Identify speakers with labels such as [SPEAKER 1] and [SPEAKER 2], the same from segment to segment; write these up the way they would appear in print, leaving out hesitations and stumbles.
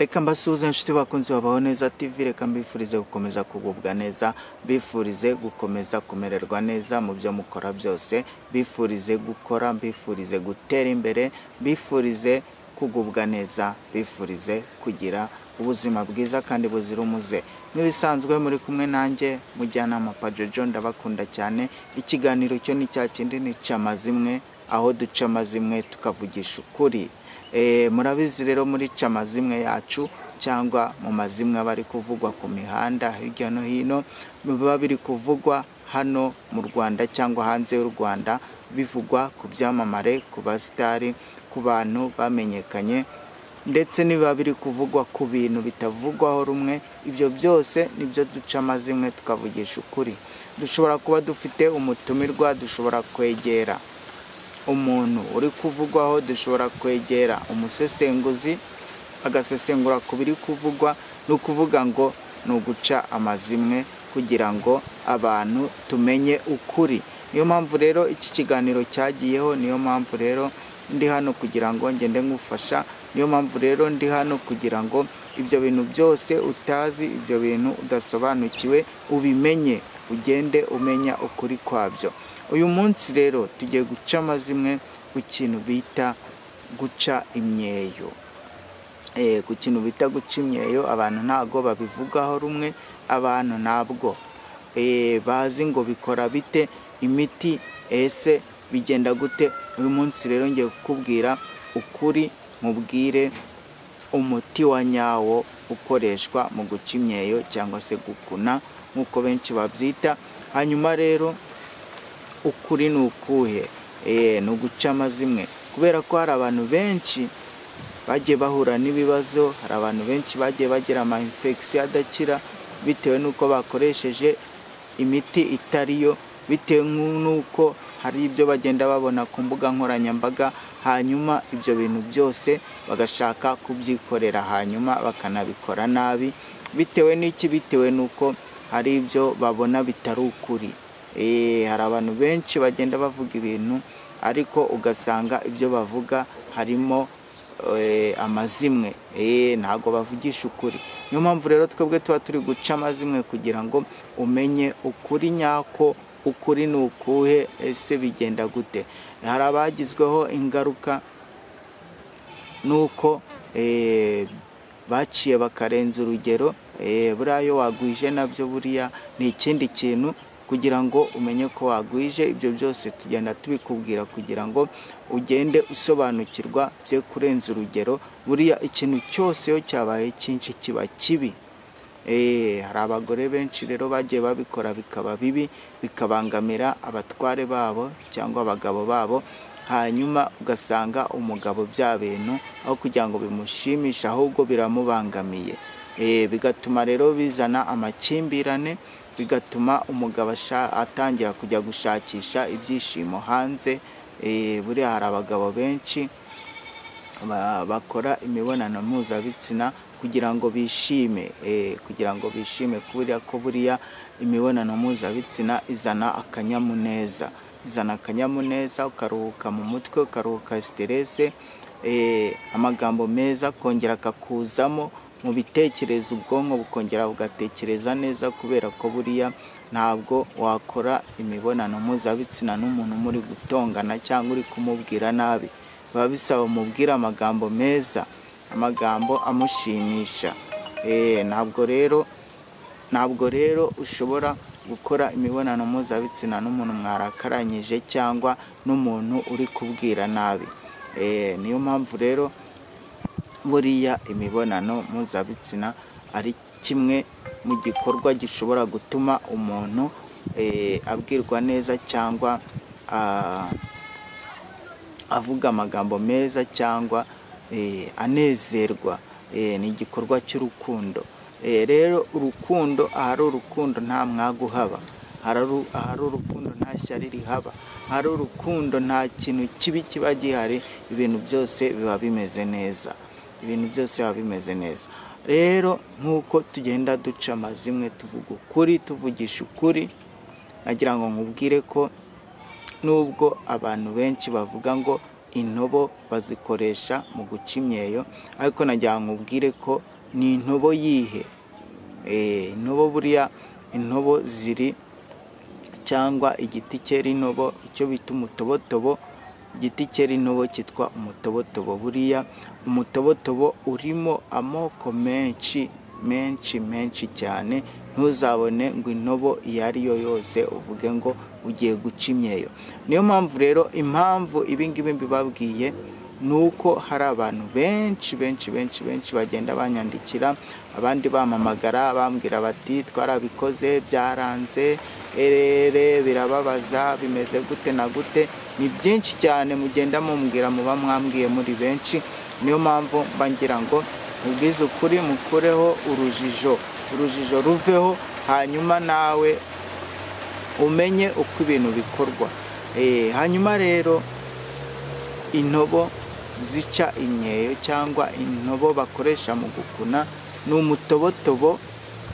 [SPEAKER 1] Reka mbasuhuze inshuti bakunzi babaho neza TV, reka mbifurize gukomeza kugubwa neza, bifurize gukomeza kumererwa neza mu byo mukora byose, bifurize gukora, bifurize gutera imbere, bifurize kugubwa neza, bifurize kugira ubuzima bwiza kandi buzira umuze. Nk'ibisanzwe muri kumwe nanjye mujyanama Pajojo, ndabakunda cyane. Ikiganiro cyo ni cya kindi ni camazimwe, aho duca amazimwe tukavugisha ukuri. Murabizi rero muri camazimwe yacu cyangwa mu mazimwe bari kuvugwa ku mihanda hirya no hino, biba biri kuvugwa hano mu Rwanda cyangwa hanze y'u Rwanda, bivugwa ku byamamare, ku basitari, ku bantu bamenyekanye, ndetse niba biri kuvugwa ku bintu bitavugwaho rumwe. Ibyo byose nibyo duca amazimwe tukavugisha ukuri. Dushobora kuba dufite umutumirwa, dushobora kwegera umuntu uri kuvugwaho, dushobora kwegera umusesenguzi agasesengura ku biri kuvugwa. Ni ukuvuga ngo ni uguca amazimwe kugira ngo abantu tumenye ukuri. Niyo mpamvu rero iki kiganiro cyagiyeho, niyo mpamvu rero ndi hano kugira ngo ngende ngufasha, niyo mpamvu rero ndi hano kugira ngo ibyo bintu byose utazi, ibyo bintu udasobanukiwe ubimenye, ugende umenya ukuri kwabyo. Uyu munsi rero tugiye guca amazimwe ku kintu bita guca imyeyo. Ku kintu bita guca imyeyo, abantu ntago babivugaho rumwe, abantu ntabwo bazi ngo bikora bite, imiti ese bigenda gute. Uyu munsi rero ngiye kukubwira ukuri, mubwire umuti wa nyawo ukoreshwa mu guca imyeyo cyangwa se gukuna nk'uko benshi babyita. Hanyuma rero ukuri ni ukuhe? Ni uguca amazimwe, kubera ko hari abantu benshi bagiye bahura n'ibibazo, hari abantu benshi bagiye bagira ama infection adakira bitewe n'uko bakoresheje imiti itariyo, bitewe n'uko hari ibyo bagenda babona ku mbuga nkoranyambaga, hanyuma ibyo bintu byose bagashaka kubyikorera, hanyuma bakanabikora nabi. Bitewe n'iki? Bitewe n'uko hari ibyo babona bitari ukuri. Hari abantu benshi bagenda bavuga ibintu ariko ugasanga ibyo bavuga harimo amazimwe, ntago bavugisha ukuri. Niyo mpamvu rero twebwe tuba turi guca amazimwe kugira ngo umenye ukuri nyako. Ukuri ni ukuhe? Ese bigenda gute? Hari abagizweho ingaruka nuko baciye bakarenza urugero. Buriya iyo wagwije nabyo buriya ni ikindi kintu. Kugira ngo umenye ko wagwije, ibyo byose tugenda tubikubwira kugira ngo ugende usobanukirwa byo kurenza urugero. Buriya ikintu cyose iyo cyabaye cyinshi kiba kibi. Hari abagore benshi rero bagiye babikora bikaba bibi, bikabangamira abatware babo cyangwa abagabo babo, hanyuma ugasanga umugabo bya bintu aho kugira ngo bimushimishe ahubwo biramubangamiye. Bigatuma rero bizana amakimbirane, bigatuma umugabo atangira kujya gushakisha ibyishimo hanze. Buriya hari abagabo benshi bakora imibonano mpuzabitsina kugira ngo bishime, kubera ko buriya imibonano mpuzabitsina izana akanyamuneza, ukaruhuka mu mutwe, ukaruhuka stress, amagambo meza kongera akakuzamo mu bitekerezo, ubwonko bukongera bugatekereza neza, kubera ko buriya ntabwo wakora imibonano mpuzabitsina n'umuntu muri gutongana cyangwa uri kumubwira nabi. Biba bisaba umubwira amagambo meza, amagambo amushimisha. Ntabwo rero ushobora gukora imibonano mpuzabitsina n'umuntu mwarakaranyije cyangwa n'umuntu uri kubwira nabi. Niyo mpamvu rero buriya imibonano mpuzabitsina ari kimwe mu gikorwa gishobora gutuma umuntu abwirwa neza cyangwa avuga amagambo meza cyangwa anezerwa. Ni igikorwa cy'urukundo. Rero urukundo, ahari urukundo nta mwagu haba, ahari urukundo nta shyari rihaba, ahari urukundo nta kintu kibi kiba gihari. Ibintu byose biba bimeze neza, Rero nk'uko tugenda duca amazimwe tuvuga ukuri, tuvugisha ukuri, nagira ngo nkubwire ko nubwo abantu benshi bavuga ngo intobo bazikoresha mu guca imyeyo, ariko nagira ngo nkubwire ko ni intobo yihe? Intobo buriya intobo ziri cyangwa igiti cyera intobo icyo bita umutobotobo. Igiti cyera intobo cyitwa umutobotobo. Buriya umutobotobo urimo amoko menshi cyane. Ntuzabone ngo intobo iyo ari yo yose uvuge ngo ugiye guca imyeyo. Niyo mpamvu rero impamvu ibingibi mbibabwiye nuko hari abantu benshi bagenda banyandikira, abandi bamamagara bambwira bati twarabikoze byaranze, birababaza, bimeze gute na gute. Ni byinshi cyane mugenda mumbwira, muba mwambwiye muri benshi. Niyo mpamvu mbangira ngo ubwize ukuri, mukureho urujijo ruveho, hanyuma nawe umenye uko ibintu bikorwa. Hanyuma rero intobo zica imyeyo cyangwa intobo bakoresha mu gukuna ni umutobotobo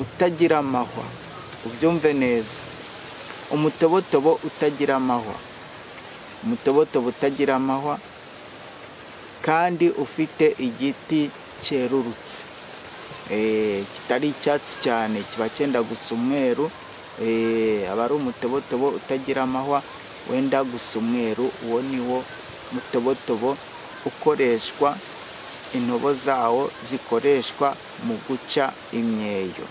[SPEAKER 1] utagira amahwa. Ubyumve neza, umutobotobo utagira amahwa, umutobotobo utagira amahwa kandi ufite igiti cyerurutse, kitari icyatsi cyane, kiba cyenda gusa umweru. Aba ari umutobotobo utagira amahwa wenda gusa umweru. Uwo ni wo mutobotobo ukoreshwa, intobo zawo zikoreshwa mu guca imyeyo.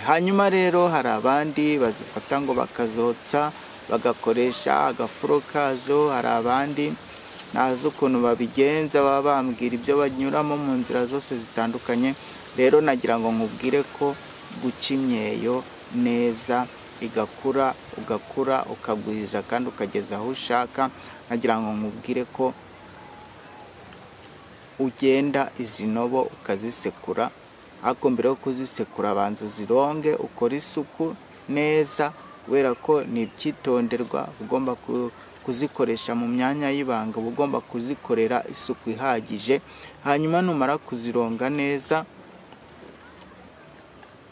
[SPEAKER 1] Hanyuma rero hari abandi bazifata ngo bakazotsa bagakoresha agafuro kazo. Hari abandi ntazi ukuntu babigenza, baba bambwira ibyo banyuramo mu nzira zose zitandukanye. Rero nagira ngo nkubwire ko guca imyeyo neza igakura, ugakura, ukagwiza kandi ukageza aho ushaka. Nagira ngo nkubwire ko ugenda izi ntobo ukazisekura, ariko mbere yo kuzisekura banza uzironge, ukora isuku neza, kubera ko ni ibyitonderwa. Ugomba kuzikoresha mu myanya y'ibanga, ugomba kuzikorera isuku ihagije. Hanyuma numara kuzironga neza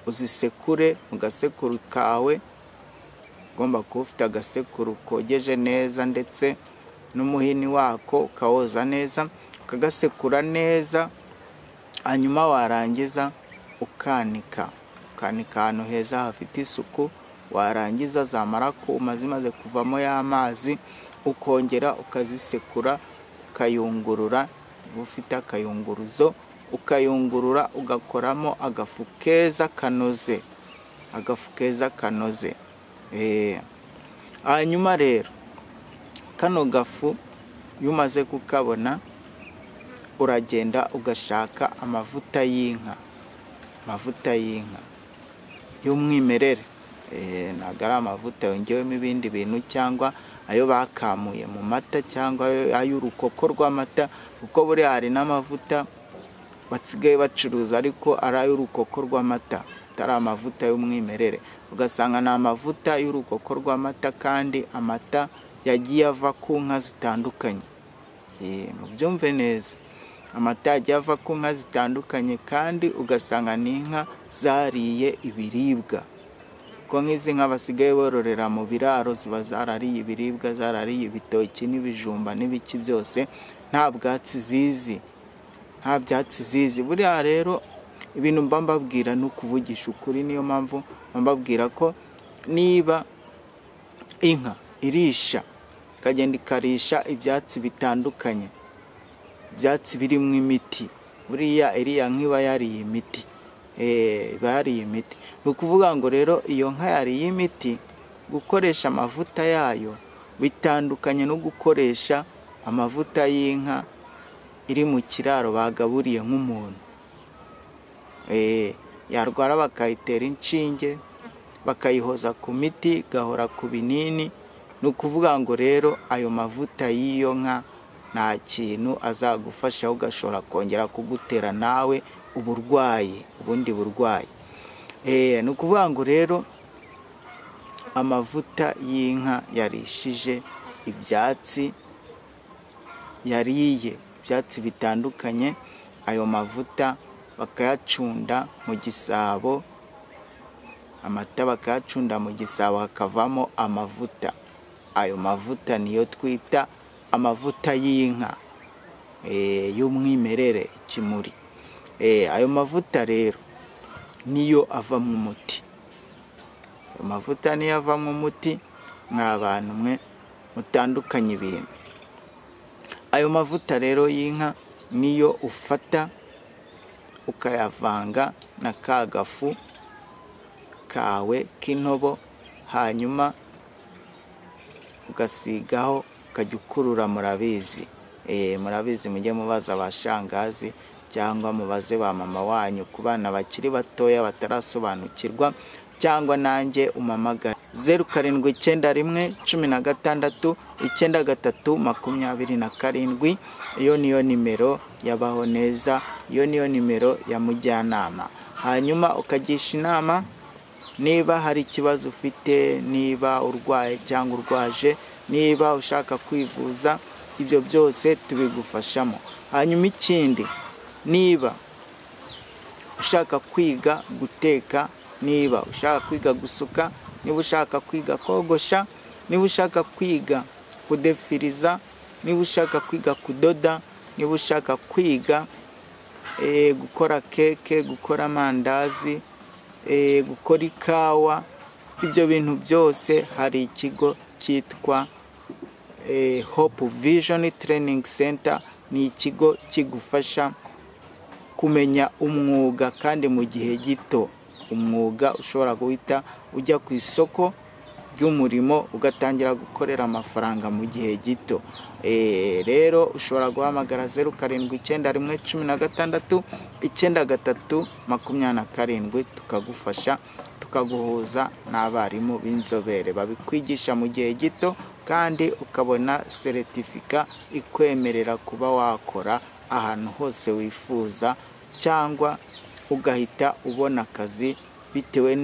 [SPEAKER 1] uzisekure mu gasekuru kawe. Ugomba kuba ufite agasekuru kogeje neza ndetse n'umuhini wako ukawoza neza, ukagasekura neza. Hanyuma warangiza ukanika ahantu heza hafite isuku. Warangiza zamara kuma zimaze kuvamo y'amazi, ukongera ukazisekura, ukayungurura. Ufite akayunguruzo ukayungurura, ugakoramo agafu keza kanoze. Hanyuma rero kano gafu iyo umaze kukabona, uragenda ugashaka amavuta y'inka y'umwimerere. Ntabwo ari amavuta yongewemo ibindi bintu cyangwa ayo bakamuye mu mata cyangwa ay'urukoko rw'amata, kuko buriya hari n'amavuta basigaye bacuruza ariko ari ay'urukoko rw'amata, atari amavuta y'umwimerere. Ugasanga ni amavuta y'urukoko rw'amata kandi amata yagiye ava ku nka zitandukanye. Mubyumve neza, amata yagiye ava ku nka zitandukanye kandi ugasanga ni inka zariye ibiribwa. Ko nk'izi nka basigaye bororera mu biraro ziba zarariye ibiribwa, zarariye ibitoki n'ibijumba n'ibiki byose, nta byatsi zizi. Buriya rero ibintu mba mbabwira ni ukuvugisha ukuri. Niyo mpamvu mbabwira ko niba inka irisha ikagenda ikarisha ibyatsi bitandukanye, ibyatsi birimo imiti, buriya iriya nka iba yariye imiti. Ni ukuvuga ngo rero iyo nka yariye imiti, gukoresha amavuta yayo bitandukanye no gukoresha amavuta y'inka iri mu kiraro bagaburiye nk'umuntu. Yarwara bakayitera inshinge, bakayihoza ku miti, igahora ku binini. Ni ukuvuga ngo rero ayo mavuta y'iyo nka nta kintu azagufasha, ugashobora kongera kugutera nawe ubundi burwayi. Ni ukuvuga ngo rero amavuta y'inka yarishije ibyatsi, yariye ibyatsi bitandukanye, ayo mavuta bakayacunda mu gisabo, amata bakayacunda mu gisabo hakavamo amavuta. Ayo mavuta niyo twita amavuta y'inka y'umwimerere, ikimuri. Ayo mavuta rero niyo ava mu muti. Ayo mavuta niyo ava mu muti, mw'abantu mwe mutandukanye ibintu. Ayo mavuta rero y'inka niyo ufata ukayavanga na ka gafu kawe k'intobo, hanyuma ugasigaho ukajya ukurura. Murabizi mujye mubaza abashangazi cyangwa mubaze ba mama wanyu ku bana bakiri batoya batarasobanukirwa, cyangwa nanjye umamagara 0791169327. Iyo niyo nimero yabaho neza, iyo niyo nimero ya mujyanama. Hanyuma ukagisha inama niba hari ikibazo ufite, niba urwaye cyangwa urwaje, niba ushaka kwivuza, ibyo byose tubigufashamo. Hanyuma ikindi, niba ushaka kwiga guteka, niba ushaka kwiga gusuka, niba ushaka kwiga kogosha, niba ushaka kwiga kudefiriza, niba ushaka kwiga kudoda, niba ushaka kwiga gukora keke, gukora amandazi, gukora ikawa, ibyo bintu byose hari ikigo cyitwa Hope Vision Training Center. Ni ikigo kigufasha kumenya umwuga kandi mu gihe gito. Umwuga ushobora guhita ujya ku isoko ry'umurimo ugatangira gukorera amafaranga mu gihe gito. Rero ushobora guhamagara 0791169327 tukagufasha, tukaguhuza n'abarimu b'inzobere babikwigisha mu gihe gito, kandi ukabona certificat ikwemerera kuba wakora ahantu hose wifuza, cyangwa ugahita ubona akazi bitewe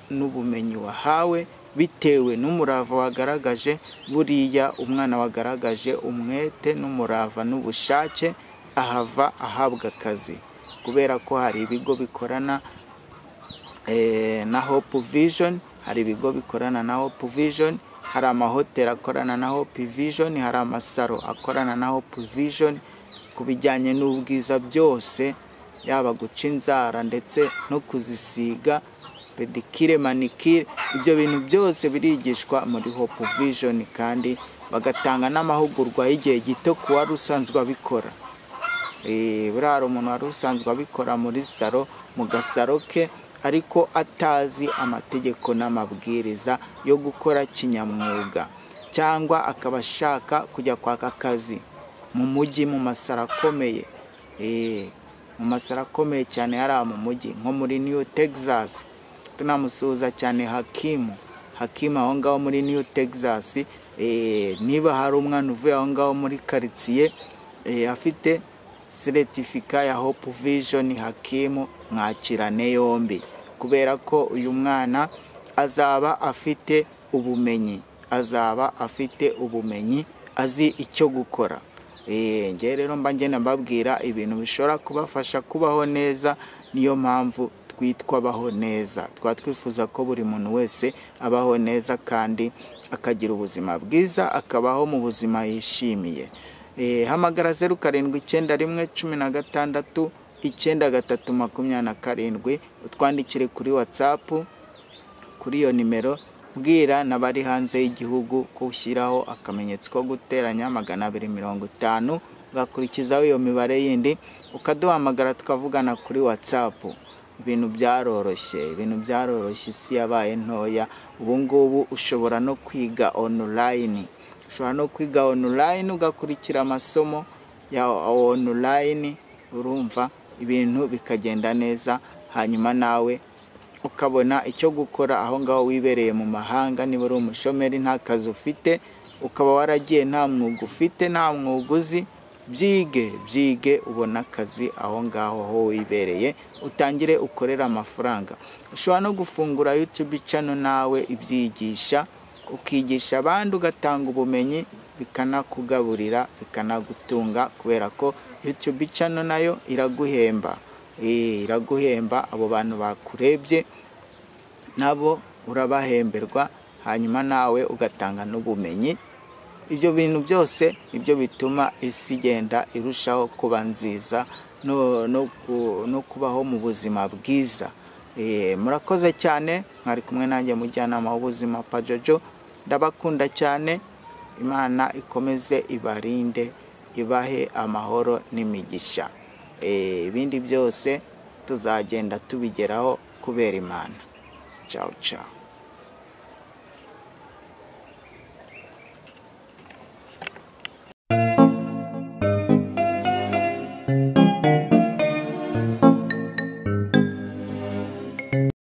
[SPEAKER 1] n'ubumenyi wahawe, bitewe n'umurava wagaragaje. Buriya umwana wagaragaje umwete n'umurava n'ubushake ahava ahabwa akazi, kubera ko hari ibigo bikorana na Hope Vision, hari ibigo bikorana na Hope Vision, hari amahoteli akorana na Hope Vision, hari amasaro akorana na Hope Vision ku bijyanye n'ubwiza byose, yaba guca inzara ndetse no kuzisiga, pedicure, manicure. Ibyo bintu byose birigishwa muri Hope Vision, kandi bagatanga n'amahugurwa y'igihe gito ku wari usanzwe abikora. Buriya hari umuntu wari usanzwe abikora muri saro, mu gasaro ke, ariko atazi amategeko n'amabwiriza yo gukora kinyamwuga, cyangwa akaba ashaka kujya kwaka akazi mu mujyi, mu masaro akomeye, mu masaro akomeye cyane hariya mu mujyi nko muri New Texas. Tunamusuhuza cyane Hakimu aho ngaho muri New Texas. Niba hari umwana uvuye aho ngaho muri quartier afite certificat ya Hope Vision, Hakimu mwakirane yombi, kubera ko uyu mwana azaba afite ubumenyi, azi icyo gukora. Nge rero mba ngenda mbabwira ibintu bishobora kubafasha kubaho neza. Niyo mpamvu twitwa baho neza. Twifuza ko buri muntu wese abaho neza kandi akagira ubuzima bwiza, akabaho mu buzima yishimiye. Hamagara 0791169327, utwandikire kuri WhatsApp kuri iyo nimero. Bwira n'abari hanze y'igihugu ko ushyiraho akamenyetso ko guteranya 250, ugakurikizaho iyo mibare yindi, ukaduhamagara tukavugana kuri WhatsApp. Ibintu byaroroshye, isi yabaye ntoya. Ubu ngubu ushobora no kwiga online, ugakurikira amasomo ya online, urumva ibintu bikagenda neza. Hanyuma nawe ukabona icyo gukora aho ngaho wibereye mu mahanga. Niba uri umushomeri nta kazi ufite, ukaba waragiye nta mwuga ufite, nta mwuga uzi, byige ubona akazi aho ngaho ho wibereye, utangire ukorera amafaranga. Ushobora no gufungura YouTube channel nawe ibyigisha, ukigisha abandi, ugatanga ubumenyi, bikanakugaburira, bikanagutunga, kubera ko YouTube channel nayo iraguhemba. Abo bantu bakurebye nabo urabahemberwa, hanyuma nawe ugatanga n'ubumenyi. Ibyo bintu byose nibyo bituma isi igenda irushaho kuba nziza no kubaho mu buzima bwiza. Murakoze cyane, mwari kumwe nanjye mujyanama w'ubuzima Pajojo. Ndabakunda cyane, Imana ikomeze ibarinde, ibahe amahoro n'imigisha. Ibindi byose tuzagenda tubigeraho kubera Imana. Ciao ciao.